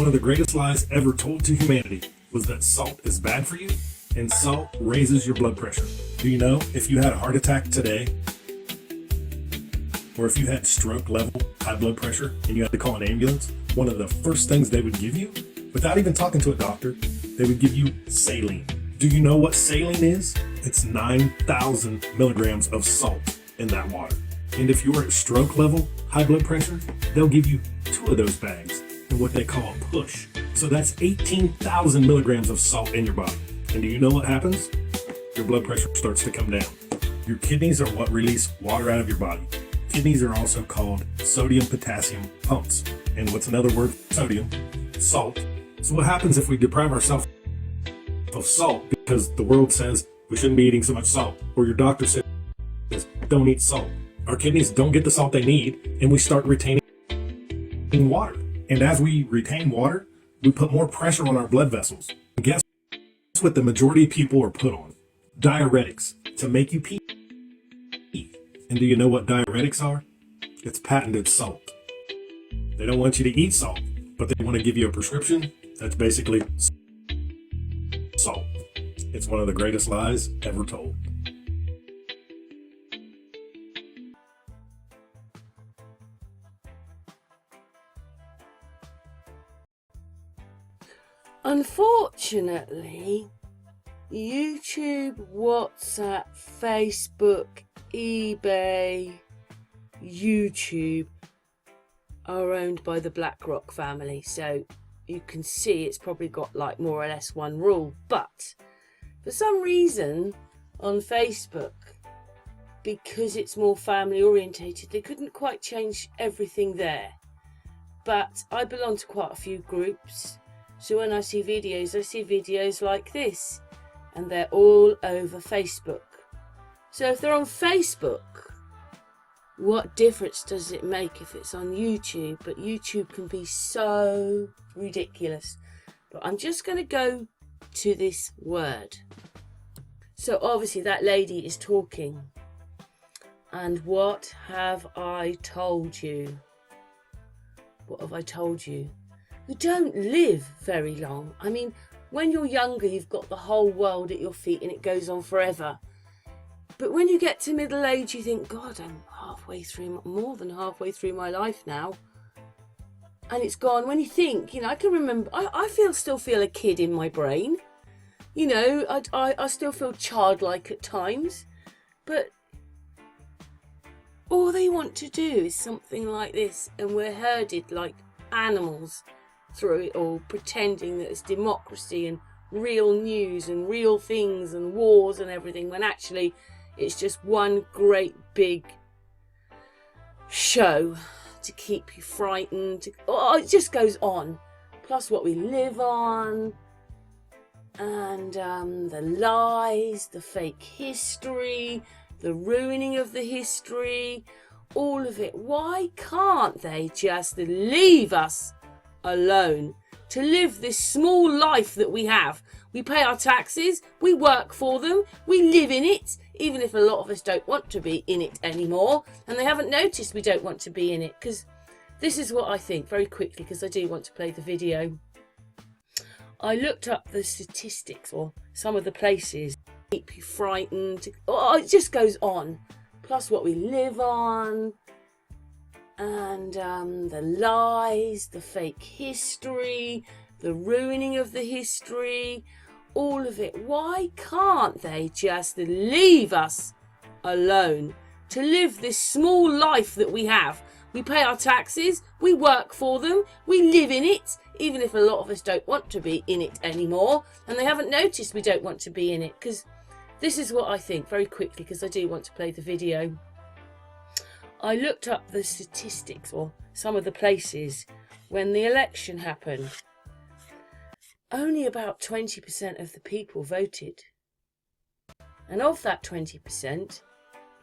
One of the greatest lies ever told to humanity was that salt is bad for you, and salt raises your blood pressure. Do you know if you had a heart attack today, or if you had stroke level high blood pressure and you had to call an ambulance, one of the first things they would give you, without even talking to a doctor, they would give you saline. Do you know what saline is? It's 9,000 milligrams of salt in that water. And if you're at stroke level high blood pressure, they'll give you 2 of those bags in what they call a push. So that's 18,000 milligrams of salt in your body. And do you know what happens? Your blood pressure starts to come down. Your kidneys are what release water out of your body. Kidneys are also called sodium-potassium pumps. And what's another word for sodium? Salt. So what happens if we deprive ourselves of salt because the world says we shouldn't be eating so much salt, or your doctor says don't eat salt? Our kidneys don't get the salt they need, and we start retaining water. And as we retain water, we put more pressure on our blood vessels. And guess what the majority of people are put on? Diuretics, to make you pee. And do you know what diuretics are? It's patented salt. They don't want you to eat salt, but they want to give you a prescription that's basically salt. It's one of the greatest lies ever told. Unfortunately, YouTube, WhatsApp, Facebook, eBay, YouTube are owned by the BlackRock family, so you can see it's probably got like more or less one rule. But for some reason on Facebook, because it's more family orientated, they couldn't quite change everything there. But I belong to quite a few groups, so when I see videos like this, and they're all over Facebook. So if they're on Facebook, what difference does it make if it's on YouTube? But YouTube can be so ridiculous. But I'm just going to go to this word. So obviously that lady is talking. And what have I told you? What have I told you? You don't live very long. I mean, when you're younger, you've got the whole world at your feet and it goes on forever. But when you get to middle age, you think, God, I'm halfway through, more than halfway through my life now. And it's gone. When you think, I can remember, I still feel a kid in my brain. I still feel childlike at times. But all they want to do is something like this. And we're herded like animals through it all, pretending that it's democracy and real news and real things and wars and everything, when actually it's just one great big show to keep you frightened. It just goes on. Plus what we live on, and the lies, the fake history, the ruining of the history, all of it. Why can't they just leave us alone to live this small life that we have? We pay our taxes, we work for them, we live in it, even if a lot of us don't want to be in it anymore, and they haven't noticed we don't want to be in it. Because this is what I think, very quickly, because I do want to play the video. I looked up the statistics, or some of the places keep you frightened. It just goes on. Plus what we live on, and the lies, the fake history, the ruining of the history, all of it. Why can't they just leave us alone to live this small life that we have? We pay our taxes, we work for them, we live in it, even if a lot of us don't want to be in it anymore, and they haven't noticed we don't want to be in it. Because this is what I think, very quickly, because I do want to play the video. I looked up the statistics, or some of the places, when the election happened. Only about 20% of the people voted. And of that 20%,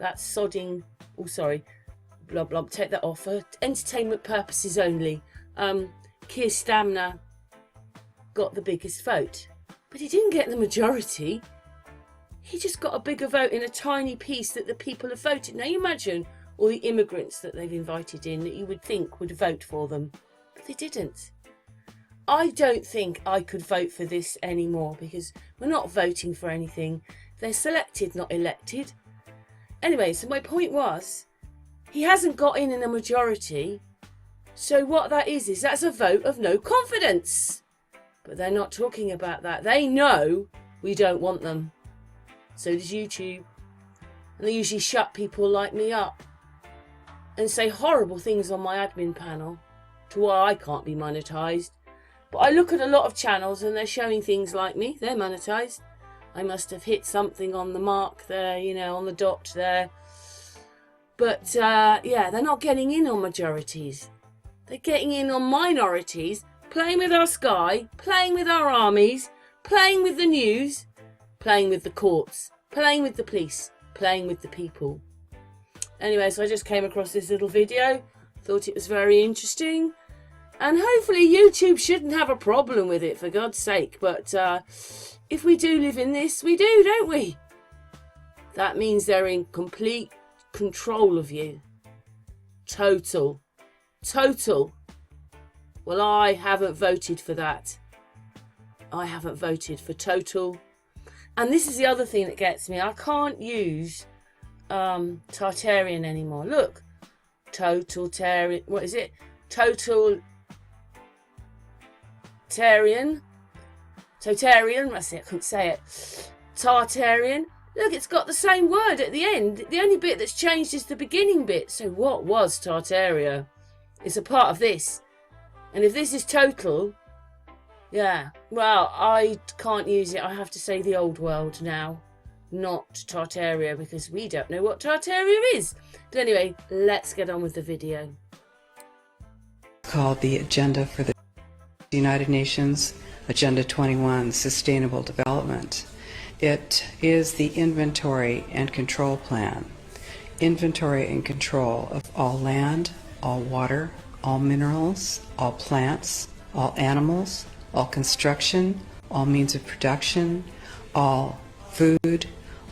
that's sodding, blah, blah, take that off, for entertainment purposes only. Keir Starmer got the biggest vote. But he didn't get the majority. He just got a bigger vote in a tiny piece that the people have voted. Now you imagine all the immigrants that they've invited in that you would think would vote for them. But they didn't. I don't think I could vote for this anymore, because we're not voting for anything. They're selected, not elected. Anyway, so my point was, he hasn't got in a majority. So what that is that's a vote of no confidence. But they're not talking about that. They know we don't want them. So does YouTube. And they usually shut people like me up and say horrible things on my admin panel to why I can't be monetised. But I look at a lot of channels and they're showing things like me. They're monetised. I must have hit something on the mark there, you know, on the dot there. But yeah, they're not getting in on majorities. They're getting in on minorities, playing with our sky, playing with our armies, playing with the news, playing with the courts, playing with the police, playing with the people. Anyway, so I just came across this little video, thought it was very interesting, and hopefully YouTube shouldn't have a problem with it, for God's sake. But if we do live in this, we do, don't we? That means they're in complete control of you. Total. Well, I haven't voted for that. I haven't voted for total. And this is the other thing that gets me. I can't use Tartarian anymore. Look, totalitarian. What is it? Totalitarian. Totarian. That's it. I couldn't say it. Tartarian. Look, it's got the same word at the end. The only bit that's changed is the beginning bit. So what was Tartaria? It's a part of this. And if this is total, yeah, well, I can't use it. I have to say the old world now, not Tartaria, because we don't know what Tartaria is. But anyway, let's get on with the video. Called the Agenda for the United Nations, Agenda 21, Sustainable Development. It is the inventory and control plan. Inventory and control of all land, all water, all minerals, all plants, all animals, all construction, all means of production, all food,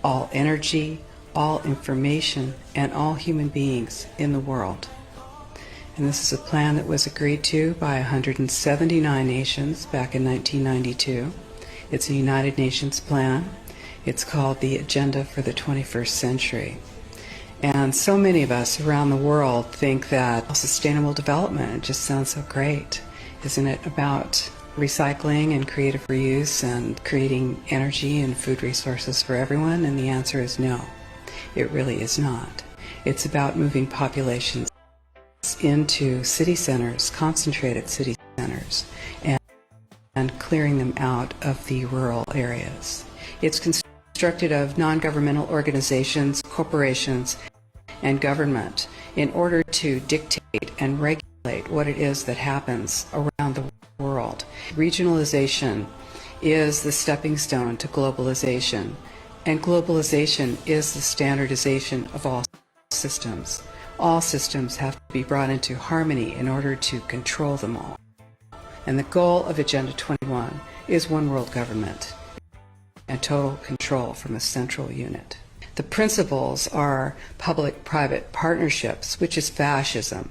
all energy, all information, and all human beings in the world. And this is a plan that was agreed to by 179 nations back in 1992. It's a United Nations plan. It's called the Agenda for the 21st Century. And so many of us around the world think that sustainable development just sounds so great. Isn't it about recycling and creative reuse and creating energy and food resources for everyone? And the answer is no, it really is not. It's about moving populations into city centers, concentrated city centers, and clearing them out of the rural areas. It's constructed of non-governmental organizations, corporations, and government in order to dictate and regulate what it is that happens around the world. Regionalization is the stepping stone to globalization, and globalization is the standardization of all systems. All systems have to be brought into harmony in order to control them all. And the goal of Agenda 21 is one world government and total control from a central unit. The principles are public-private partnerships, which is fascism.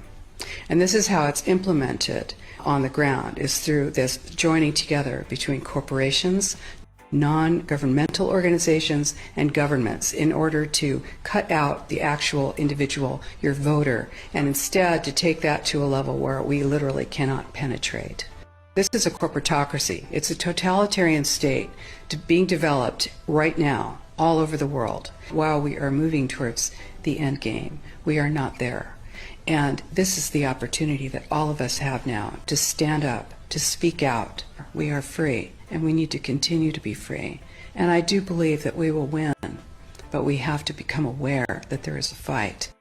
And this is how it's implemented on the ground, is through this joining together between corporations, non-governmental organizations, and governments in order to cut out the actual individual, your voter, and instead to take that to a level where we literally cannot penetrate. This is a corporatocracy. It's a totalitarian state being developed right now all over the world while we are moving towards the end game. We are not there. And this is the opportunity that all of us have now to stand up, to speak out. We are free, and we need to continue to be free. And I do believe that we will win, but we have to become aware that there is a fight.